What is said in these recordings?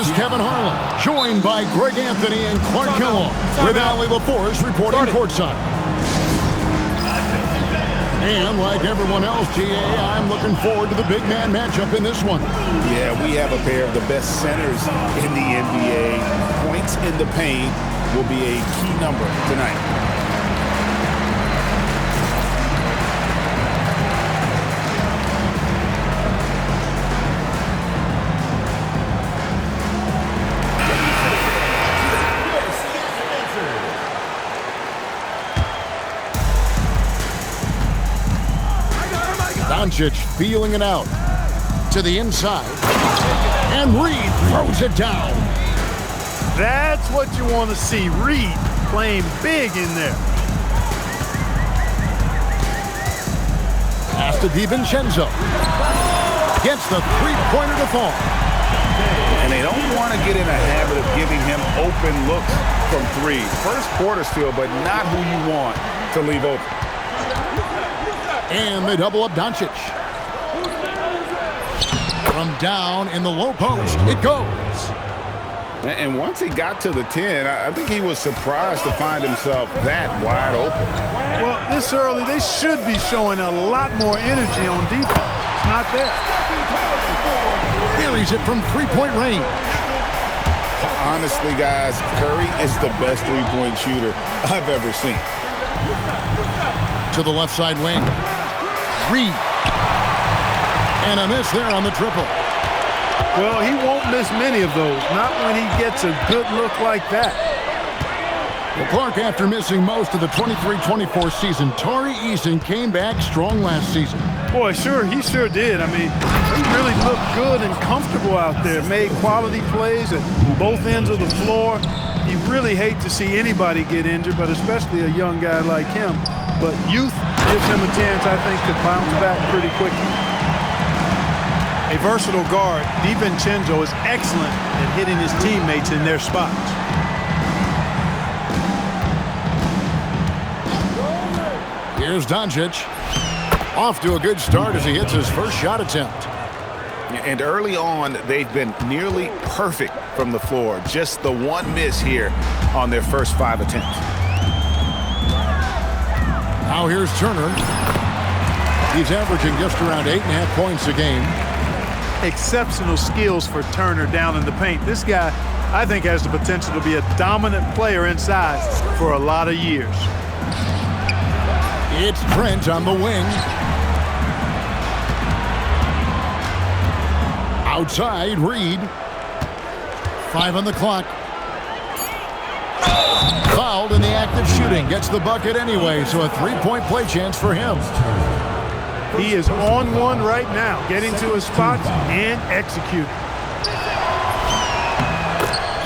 Here's Kevin Harlan, joined by Greg Anthony and Clark Kellogg, with Allie LaForce reporting courtside. And like everyone else, GA, I'm looking forward to the big man matchup in this one. Yeah, we have a pair of the best centers in the NBA. Points in the paint will be a key number tonight. Doncic feeling it out to the inside, and Reed throws it down. That's what you want to see. Reed playing big in there. Pass to DiVincenzo. Gets the three-pointer to fall. And they don't want to get in a habit of giving him open looks from three. First quarter still, but not who you want to leave open. And they double up Doncic. From down in the low post, it goes. And once he got to the 10, I think he was surprised to find himself that wide open. Well, this early, they should be showing a lot more energy on defense. It's not there. Carries it from three-point range. Honestly, guys, Curry is the best three-point shooter I've ever seen. To the left side wing. Reed. And a miss there on the triple. Well, he won't miss many of those, not when he gets a good look like that. Well, Clark, after missing most of the 23-24 season, Tari Eason came back strong last season. Boy, he sure did. I mean, he really looked good and comfortable out there, made quality plays at both ends of the floor. You really hate to see anybody get injured, but especially a young guy like him. But youth gives him a chance, I think, to bounce back pretty quickly. A versatile guard, DiVincenzo is excellent at hitting his teammates in their spots. Here's Doncic. Off to a good start as he hits his first shot attempt. And early on, they've been nearly perfect from the floor. Just the one miss here on their first 5 attempts. Now here's Turner. He's averaging just around 8.5 points a game. Exceptional skills for Turner down in the paint. This guy, I think, has the potential to be a dominant player inside for a lot of years. It's Trent on the wing. Outside, Reed. 5 on the clock. Fouled in the act of shooting. Gets the bucket anyway, so a three-point play chance for him. He is on one right now, getting to his spots and executing.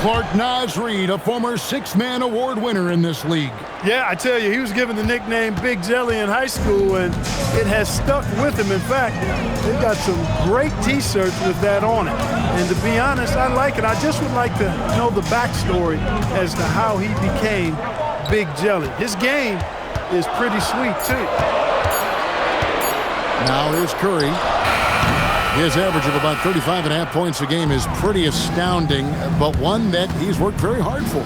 Clark Naz Reed, a former 6-man award winner in this league. Yeah, I tell you, he was given the nickname Big Jelly in high school, and it has stuck with him. In fact, they've got some great T-shirts with that on it. And to be honest, I like it. I just would like to know the backstory as to how he became Big Jelly. His game is pretty sweet, too. Now here's Curry. His average of about 35.5 points a game is pretty astounding, but one that he's worked very hard for.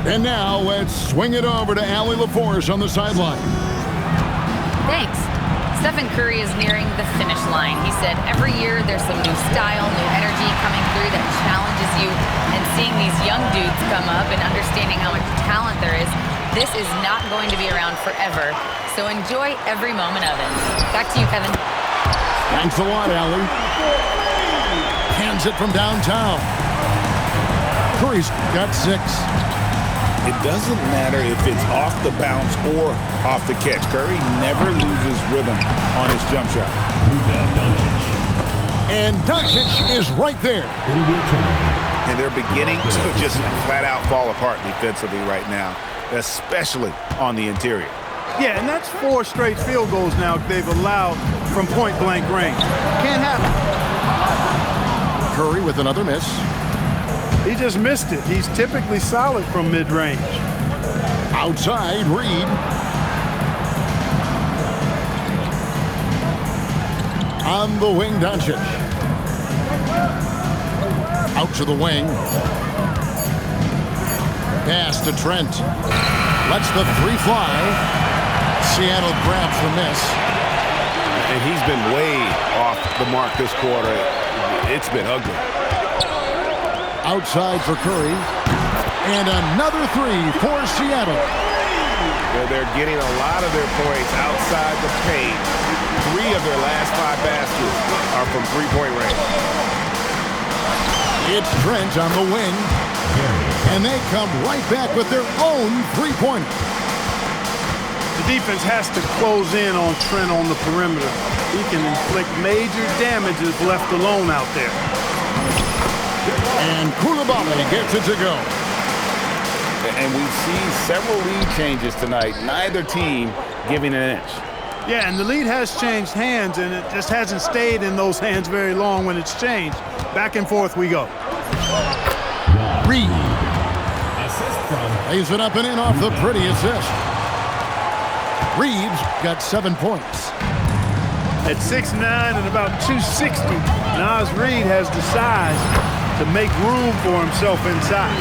And now let's swing it over to Allie LaForce on the sideline. Thanks. Stephen Curry is nearing the finish line. He said every year there's some new style, new energy coming through that challenges you. And seeing these young dudes come up and understanding how much talent there is, this is not going to be around forever. So enjoy every moment of it. Back to you, Kevin. Thanks a lot, Allie. Hands it from downtown. Curry's got 6. It doesn't matter if it's off the bounce or off the catch. Curry never loses rhythm on his jump shot. And Doncic is right there. And they're beginning to just flat out fall apart defensively right now, especially on the interior. Yeah, and that's 4 straight field goals now they've allowed from point-blank range. Can't happen. Curry with another miss. He just missed it. He's typically solid from mid-range. Outside, Reed. On the wing, Doncic. Out to the wing. Pass to Trent. Lets the three fly. Seattle grabs the miss. And he's been way off the mark this quarter. It's been ugly. Outside for Curry. And another three for Seattle. They're getting a lot of their points outside the paint. 3 of their last 5 baskets are from three-point range. It's Trent on the wing. And they come right back with their own three-pointer. The defense has to close in on Trent on the perimeter. He can inflict major damage if left alone out there. And Coulibaly gets it to go. And we've seen several lead changes tonight. Neither team giving an inch. Yeah, and the lead has changed hands, and it just hasn't stayed in those hands very long when it's changed. Back and forth we go. Reed lays it up and in off the pretty assist. Reed's got 7 points. At 6'9" and about 260, Naz Reid has the size to make room for himself inside.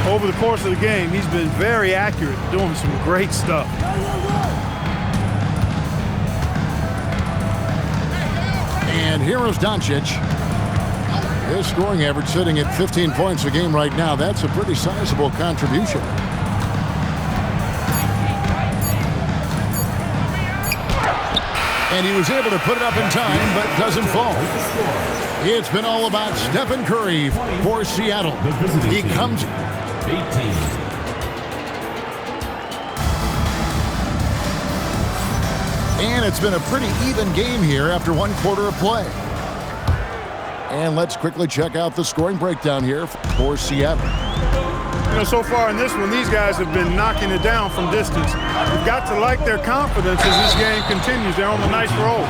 Over the course of the game, he's been very accurate, doing some great stuff. And here is Doncic. His scoring average sitting at 15 points a game right now. That's a pretty sizable contribution. And he was able to put it up in time, but doesn't fall. It's been all about Stephen Curry for Seattle. He comes. 18. And it's been a pretty even game here after 1 quarter of play. And let's quickly check out the scoring breakdown here for Seattle. You know, so far in this one, these guys have been knocking it down from distance. You've got to like their confidence as this game continues. They're on a nice roll.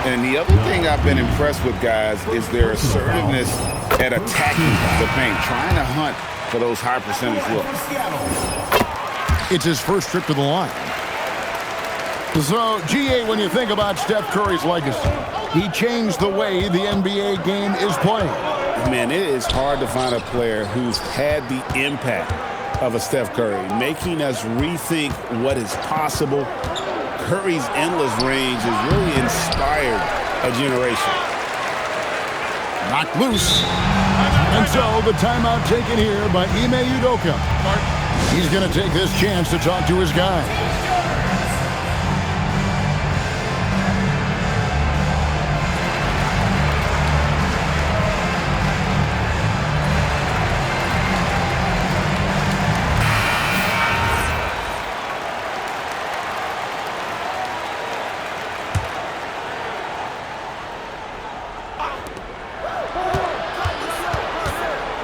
And the other thing I've been impressed with, guys, is their assertiveness at attacking the paint, trying to hunt for those high percentage looks. It's his first trip to the line. So, GA, when you think about Steph Curry's legacy, he changed the way the NBA game is played. Man, it is hard to find a player who's had the impact of a Steph Curry, making us rethink what is possible. Curry's endless range has really inspired a generation. Knocked loose. And so the timeout taken here by Ime Udoka. He's going to take this chance to talk to his guy.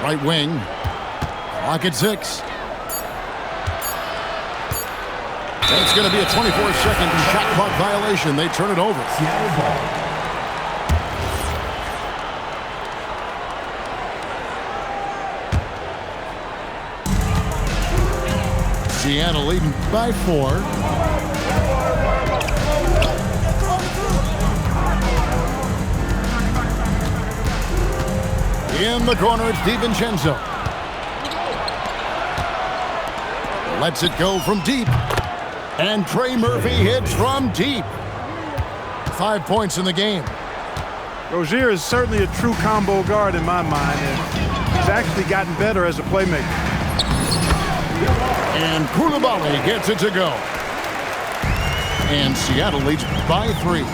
Right wing. Clock at 6. That's going to be a 24-second shot clock violation. They turn it over. Seattle leading by 4. In the corner, it's DiVincenzo. Lets it go from deep. And Trey Murphy hits from deep. 5 points in the game. Rozier is certainly a true combo guard in my mind, and he's actually gotten better as a playmaker. And Coulibaly gets it to go. And Seattle leads by 3.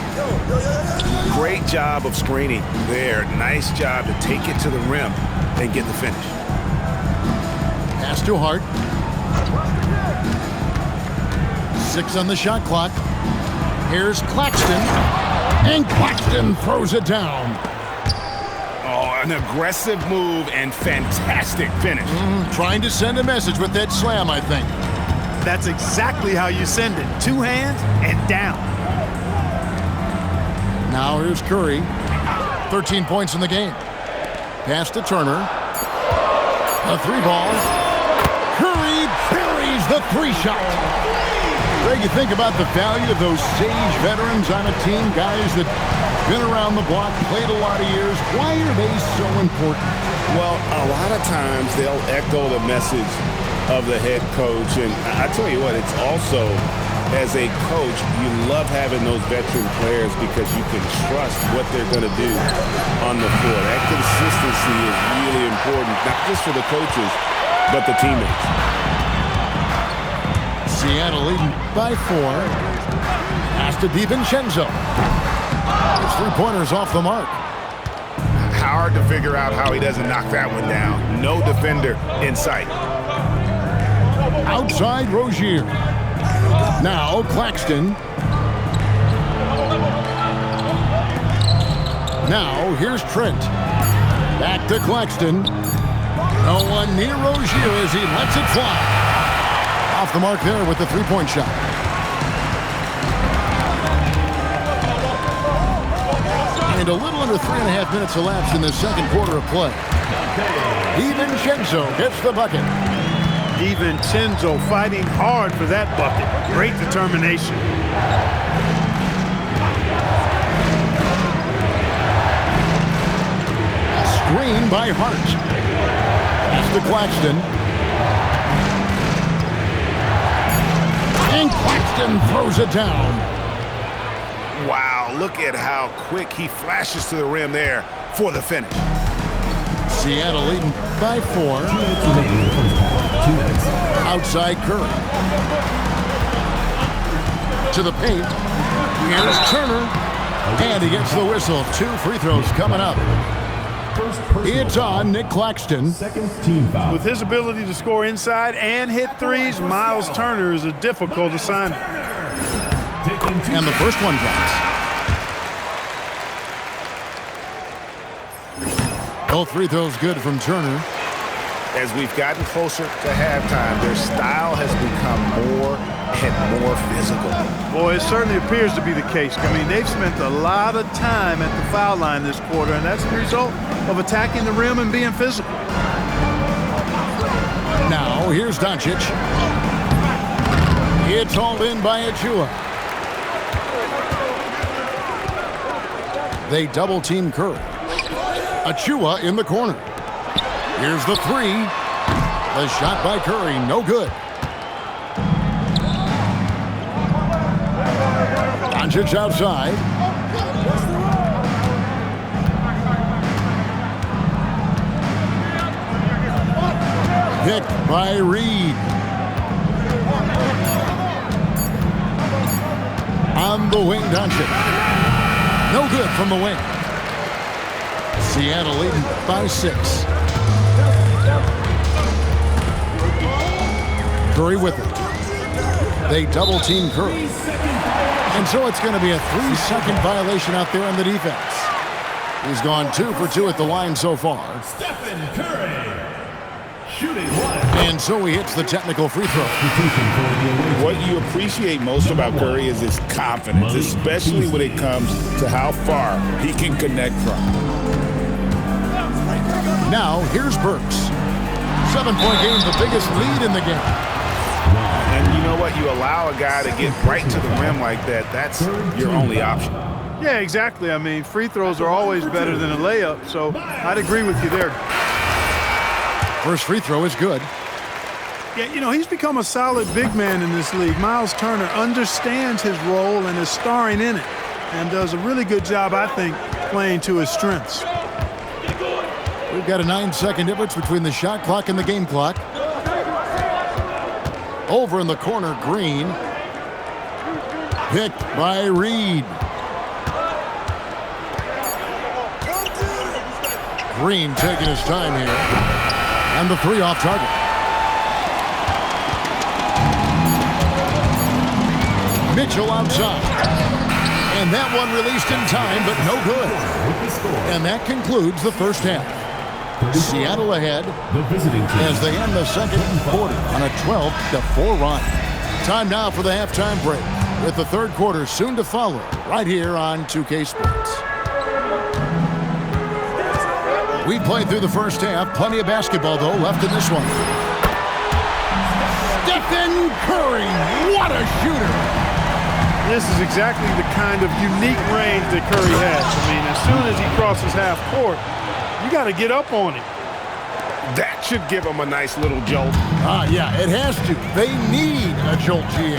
Great job of screening there. Nice job to take it to the rim and get the finish. Pass to Hart. 6 on the shot clock. Here's Claxton. And Claxton throws it down. Oh, an aggressive move and fantastic finish. Trying to send a message with that slam, I think. That's exactly how you send it. 2 hands and down. Now here's Curry. 13 points in the game. Pass to Turner. A 3-ball. Curry buries the 3-shot. Greg, you think about the value of those sage veterans on a team, guys that Been around the block, played a lot of years. Why are they so important? Well, a lot of times they'll echo the message of the head coach. And I tell you what, it's also, as a coach, you love having those veteran players because you can trust what they're going to do on the floor. That consistency is really important, not just for the coaches, but the teammates. Seattle leading by 4. Pass to DiVincenzo. His three-pointers off the mark. Hard to figure out how he doesn't knock that one down. No defender in sight. Outside Rozier. Now Claxton. Now here's Trent. Back to Claxton. No one near Rozier as he lets it fly. Off the mark there with the three-point shot. And a little under 3.5 minutes elapsed in the second quarter of play. DiVincenzo gets the bucket. DiVincenzo fighting hard for that bucket. Great determination. Screen by Hart. Pass to Claxton. And Claxton throws it down. Wow, look at how quick he flashes to the rim there for the finish. Seattle leading by 4. Outside Curry. To the paint. Here's Turner. And he gets the whistle. 2 free throws coming up. It's on Nick Claxton. With his ability to score inside and hit threes, Miles Turner is a difficult assignment. And the first one drops. Both free throws good from Turner. As we've gotten closer to halftime, their style has become more and more physical. Boy, it certainly appears to be the case. I mean, they've spent a lot of time at the foul line this quarter, and that's the result of attacking the rim and being physical. Now, here's Doncic. It's hauled in by Achua. They double-team Curry. Achua in the corner. Here's the three. The shot by Curry, no good. Doncic outside. Picked by Reed. On the wing, Doncic. No good from the wing. Seattle leading by 6. Curry with it. They double-team Curry. And so it's going to be a 3-second violation out there on the defense. He's gone 2 for 2 at the line so far. Stephen Curry, shooting 1. And so he hits the technical free throw. What you appreciate most about Curry is his confidence, especially when it comes to how far he can connect from. Now, here's Burks. 7-point game, the biggest lead in the game. And you know what? You allow a guy to get right to the rim like that, that's your only option. Yeah, exactly. I mean, free throws are always better than a layup, so I'd agree with you there. First free throw is good. Yeah, you know, he's become a solid big man in this league. Miles Turner understands his role and is starring in it and does a really good job, I think, playing to his strengths. We've got a 9-second difference between the shot clock and the game clock. Over in the corner, Green. Picked by Reed. Green taking his time here. And the 3 off target. Mitchell outside. And that one released in time, but no good. And that concludes the first half. Seattle ahead as they end the second quarter on a 12-4 run. Time now for the halftime break, with the third quarter soon to follow right here on 2K Sports. We played through the first half. Plenty of basketball, though, left in this one. Stephen Curry, what a shooter! This is exactly the kind of unique range that Curry has. I mean, as soon as he crosses half court, you got to get up on him. That should give him a nice little jolt. Yeah, it has to. They need a jolt, GA.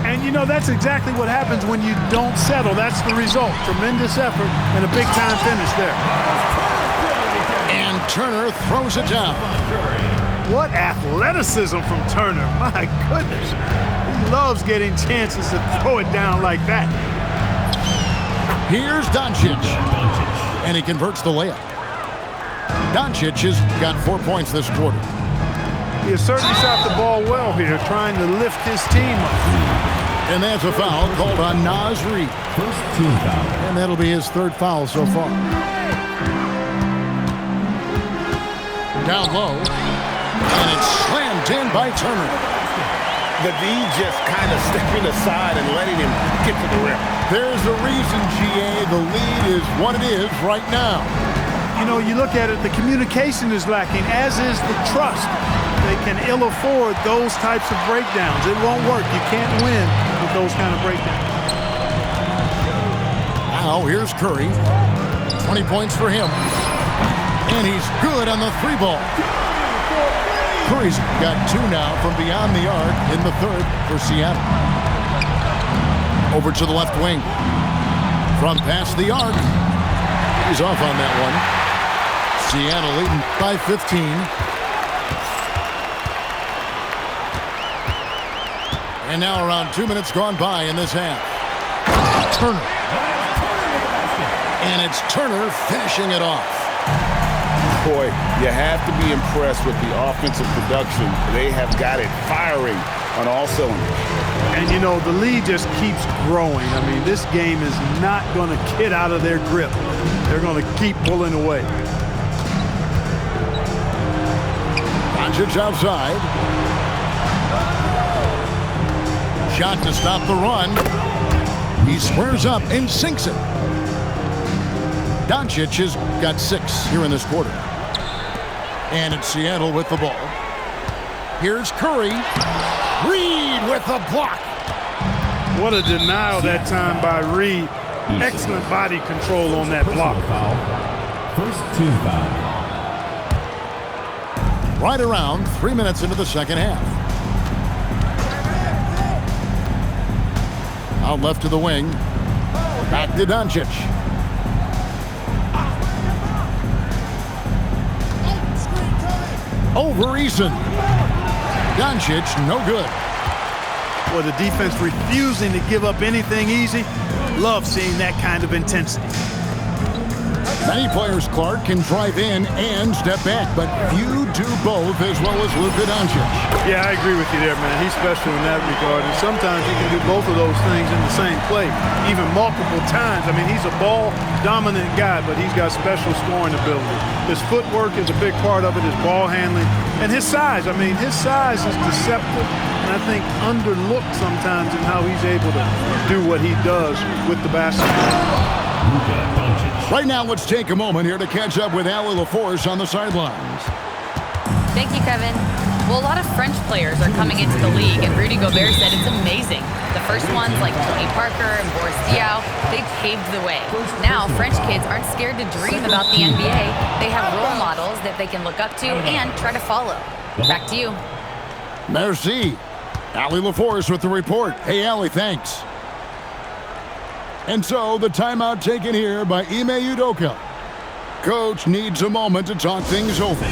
And, you know, that's exactly what happens when you don't settle. That's the result. Tremendous effort and a big-time finish there. And Turner throws it down. What athleticism from Turner. My goodness. He loves getting chances to throw it down like that. Here's Doncic. And he converts the layup. Doncic has got 4 points this quarter. He has certainly shot the ball well here, trying to lift his team up. And that's a foul called on Naz Reid. First team foul. And that'll be his 3rd foul so far. Down low. And it's slammed in by Turner. The D just kind of stepping aside and letting him get to the rim. There's a reason, GA, the lead is what it is right now. You know, you look at it, the communication is lacking, as is the trust. They can ill afford those types of breakdowns. It won't work. You can't win with those kind of breakdowns. Now here's Curry. 20 points for him. And he's good on the 3-ball. Curry's got 2 now from beyond the arc in the 3rd for Seattle. Over to the left wing. From past the arc. He's off on that one. Seattle leading by 15. And now around 2 minutes gone by in this half. Turner. And it's Turner finishing it off. Boy, you have to be impressed with the offensive production. They have got it firing on all cylinders. And, you know, the lead just keeps growing. I mean, this game is not going to get out of their grip. They're going to keep pulling away. Doncic outside. Shot to stop the run. He squares up and sinks it. Doncic has got 6 here in this quarter. And it's Seattle with the ball. Here's Curry. Reid with the block. What a denial that time by Reid. Excellent body control on that block. First team foul. Right around 3 minutes into the second half. Out left to the wing. Back to Doncic. Over Eason. Doncic, no good. Well, the defense refusing to give up anything easy. Love seeing that kind of intensity. Many players, Clark, can drive in and step back, but few do both as well as Luka Doncic. Yeah, I agree with you there, man. He's special in that regard, and sometimes he can do both of those things in the same play, even multiple times. I mean, he's a ball-dominant guy, but he's got special scoring ability. His footwork is a big part of it, his ball handling, and his size. I mean, his size is deceptive, and I think underlooked sometimes in how he's able to do what he does with the basketball. Right now, let's take a moment here to catch up with Allie LaForce on the sidelines. Thank you, Kevin. Well, a lot of French players are coming into the league, and Rudy Gobert said it's amazing. The first ones, like Tony Parker and Boris Diaw, they paved the way. Now, French kids aren't scared to dream about the NBA. They have role models that they can look up to and try to follow. Back to you. Merci. Allie LaForce with the report. Hey, Allie, thanks. And so, the timeout taken here by Ime Udoka. Coach needs a moment to talk things over.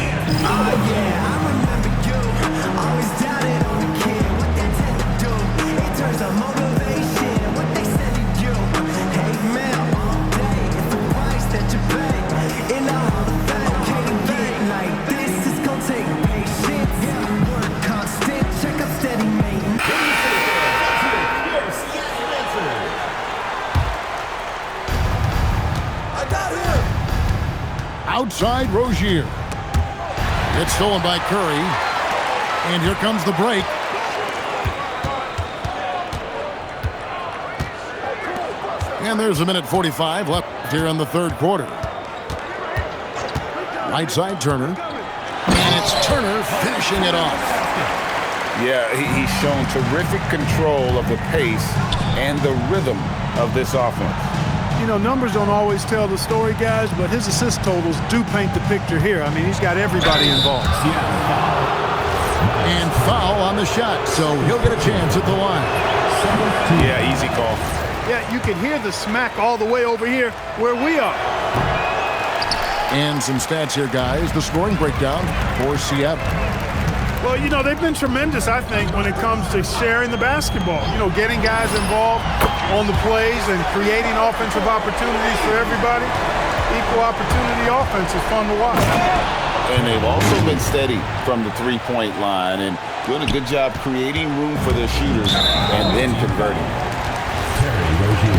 Outside Rozier. It's stolen by Curry. And here comes the break. And there's 1:45 left here in the 3rd quarter. Right side Turner. And it's Turner finishing it off. Yeah, he's shown terrific control of the pace and the rhythm of this offense. You know, numbers don't always tell the story, guys, but his assist totals do paint the picture here. I mean, he's got everybody involved. And foul on the shot, so he'll get a chance at the line. Yeah, easy call. Yeah, you can hear the smack all the way over here where we are. And some stats here, guys. The scoring breakdown for Seattle. Well, you know, they've been tremendous, I think, when it comes to sharing the basketball. You know, getting guys involved on the plays and creating offensive opportunities for everybody. Equal opportunity offense is fun to watch. And they've also been steady from the three-point line and doing a good job creating room for their shooters and then converting.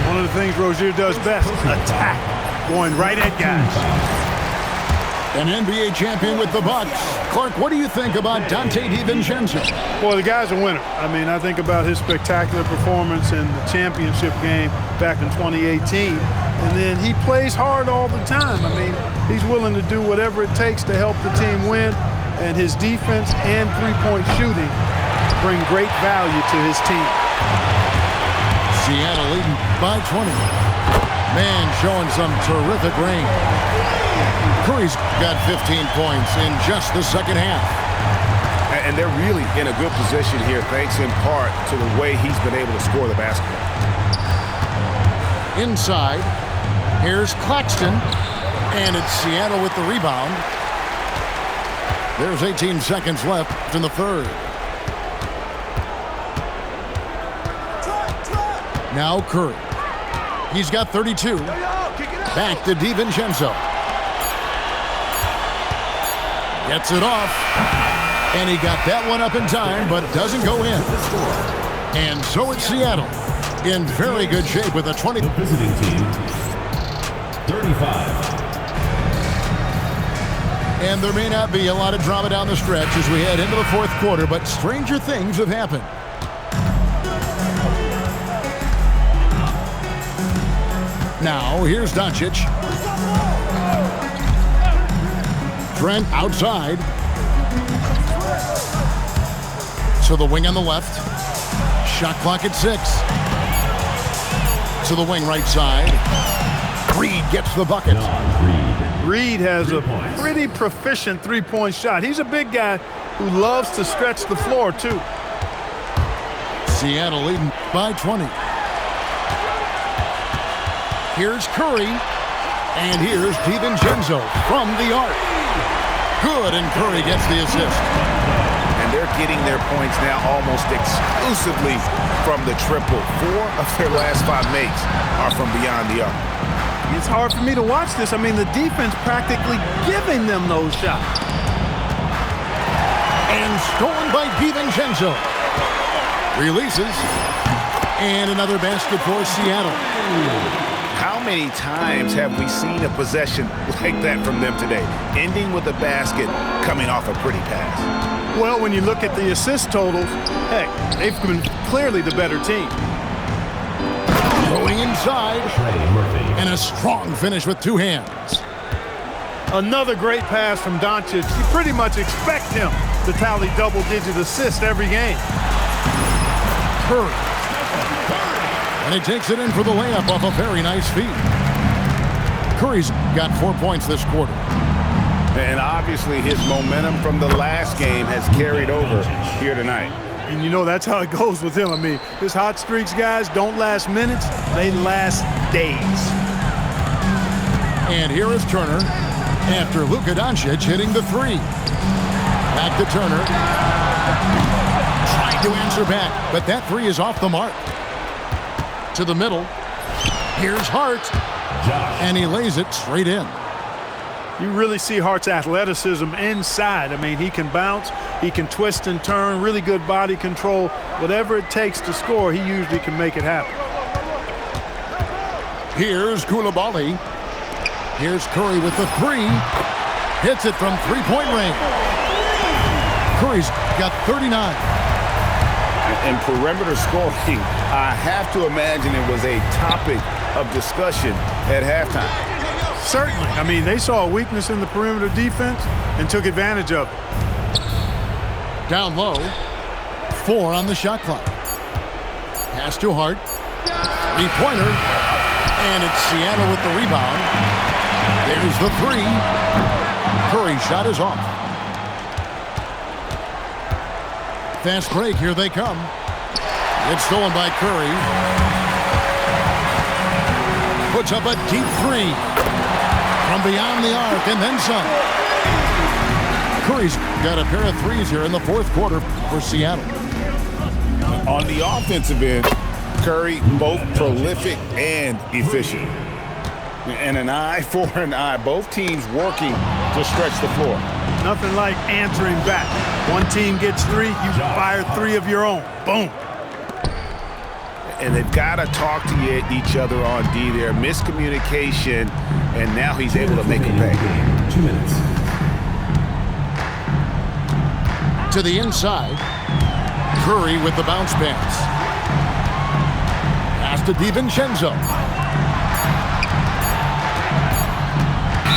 One of the things Rozier does best, attack, going right at guys. An NBA champion with the Bucks. Clark, what do you think about Donte DiVincenzo? Boy, the guy's a winner. I mean, I think about his spectacular performance in the championship game back in 2018. And then he plays hard all the time. I mean, he's willing to do whatever it takes to help the team win. And his defense and three-point shooting bring great value to his team. Seattle leading by 20. Man showing some terrific range. Curry's got 15 points in just the second half. And they're really in a good position here, thanks in part to the way he's been able to score the basketball. Inside, here's Claxton, and it's Seattle with the rebound. There's 18 seconds left in the third. Now Curry. He's got 32. Back to DiVincenzo. Gets it off. And he got that one up in time, but it doesn't go in. And so it's Seattle in very good shape with a 20. The visiting team, 35. And there may not be a lot of drama down the stretch as we head into the fourth quarter, but stranger things have happened. Now, here's Doncic. Trent outside. To the wing on the left. Shot clock at 6. To the wing right side. Reed gets the bucket. Reed has a pretty proficient three-point shot. He's a big guy who loves to stretch the floor, too. Seattle leading by 20. Here's Curry, and here's DiVincenzo from the arc. Good, and Curry gets the assist. And they're getting their points now almost exclusively from the triple. 4 of their last 5 makes are from beyond the arc. It's hard for me to watch this. I mean, the defense practically giving them those shots. And stolen by DiVincenzo. Releases. And another basket for Seattle. How many times have we seen a possession like that from them today, ending with a basket coming off a pretty pass? Well, when you look at the assist totals, heck, they've been clearly the better team. Going inside. And a strong finish with 2 hands. Another great pass from Doncic. You pretty much expect him to tally double-digit assists every game. Curry. And he takes it in for the layup off a very nice feed. Curry's got 4 points this quarter. And obviously his momentum from the last game has carried over here tonight. And you know that's how it goes with him. I mean, his hot streaks, guys, don't last minutes. They last days. And here is Turner after Luka Doncic hitting the 3. Back to Turner. Trying to answer back, but that 3 is off the mark. To the middle. Here's Hart. And he lays it straight in. You really see Hart's athleticism inside. I mean, he can bounce, he can twist and turn, really good body control. Whatever it takes to score, he usually can make it happen. Here's Coulibaly. Here's Curry with the 3. Hits it from three-point range. Curry's got 39. And perimeter scoring, I have to imagine it was a topic of discussion at halftime. Certainly. I mean, they saw a weakness in the perimeter defense and took advantage of it. Down low. 4 on the shot clock. Pass to Hart. Three-pointer. And it's Seattle with the rebound. There's the three. Curry's shot is off. Fast break. Here they come. It's stolen by Curry. Puts up a deep three from beyond the arc and then some. Curry's got a pair of threes here in the fourth quarter for Seattle. On the offensive end, Curry both prolific and efficient. And an eye for an eye. Both teams working to stretch the floor. Nothing like answering back. One team gets three, you fire three of your own. Boom. And they've got to talk to each other on D there. Miscommunication, and now he's able to make a pay. 2 minutes. To the inside. Curry with the bounce pass. Pass to DiVincenzo.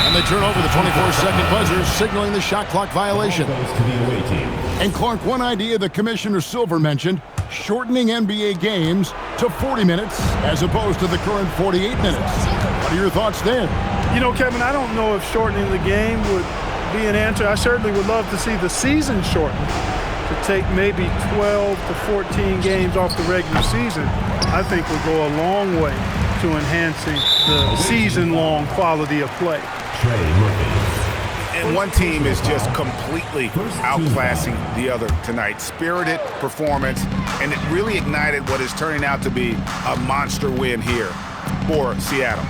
And they turn over the 24-second buzzer, signaling the shot clock violation. Goes to the away team. And Clark, one idea that Commissioner Silver mentioned, shortening NBA games to 40 minutes as opposed to the current 48 minutes. What are your thoughts there? You know, Kevin, I don't know if shortening the game would be an answer. I certainly would love to see the season shortened to take maybe 12 to 14 games off the regular season. I think would go a long way to enhancing the season-long quality of play. Trey Murphy. And one team is just completely outclassing the other tonight. Spirited performance, and it really ignited what is turning out to be a monster win here for Seattle.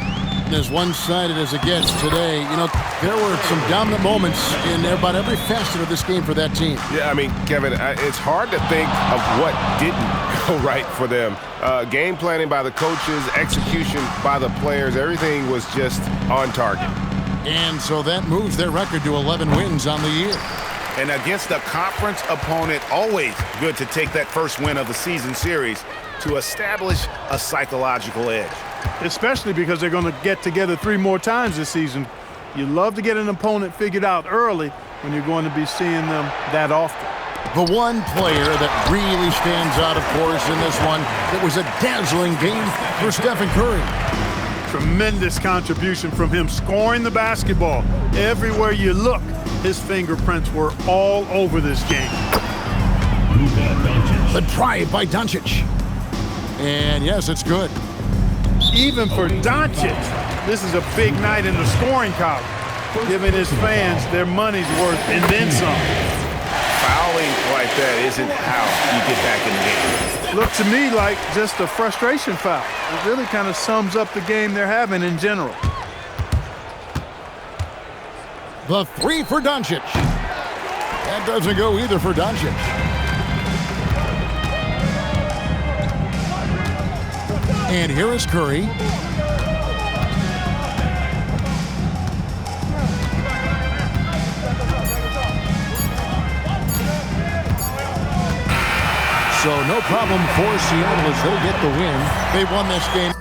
As one-sided as it gets today, you know, there were some dominant moments in about every facet of this game for that team. Yeah, I mean, Kevin, it's hard to think of what didn't go right for them. Game planning by the coaches, execution by the players, everything was just on target. And so that moves their record to 11 wins on the year. And against a conference opponent, always good to take that first win of the season series to establish a psychological edge. Especially because they're going to get together 3 more times this season. You love to get an opponent figured out early when you're going to be seeing them that often. The one player that really stands out, of course, in this one, it was a dazzling game for Stephen Curry. Tremendous contribution from him, scoring the basketball. Everywhere you look, his fingerprints were all over this game. The drive by Doncic. And yes, it's good. Even for Doncic, this is a big night in the scoring column, giving his fans their money's worth and then some. Fouling like that isn't how you get back in the game. Looked to me like just a frustration foul. It really kind of sums up the game they're having in general. The three for Doncic. That doesn't go either for Doncic. And here is Curry. So no problem for Seattle as they get the win. They won this game.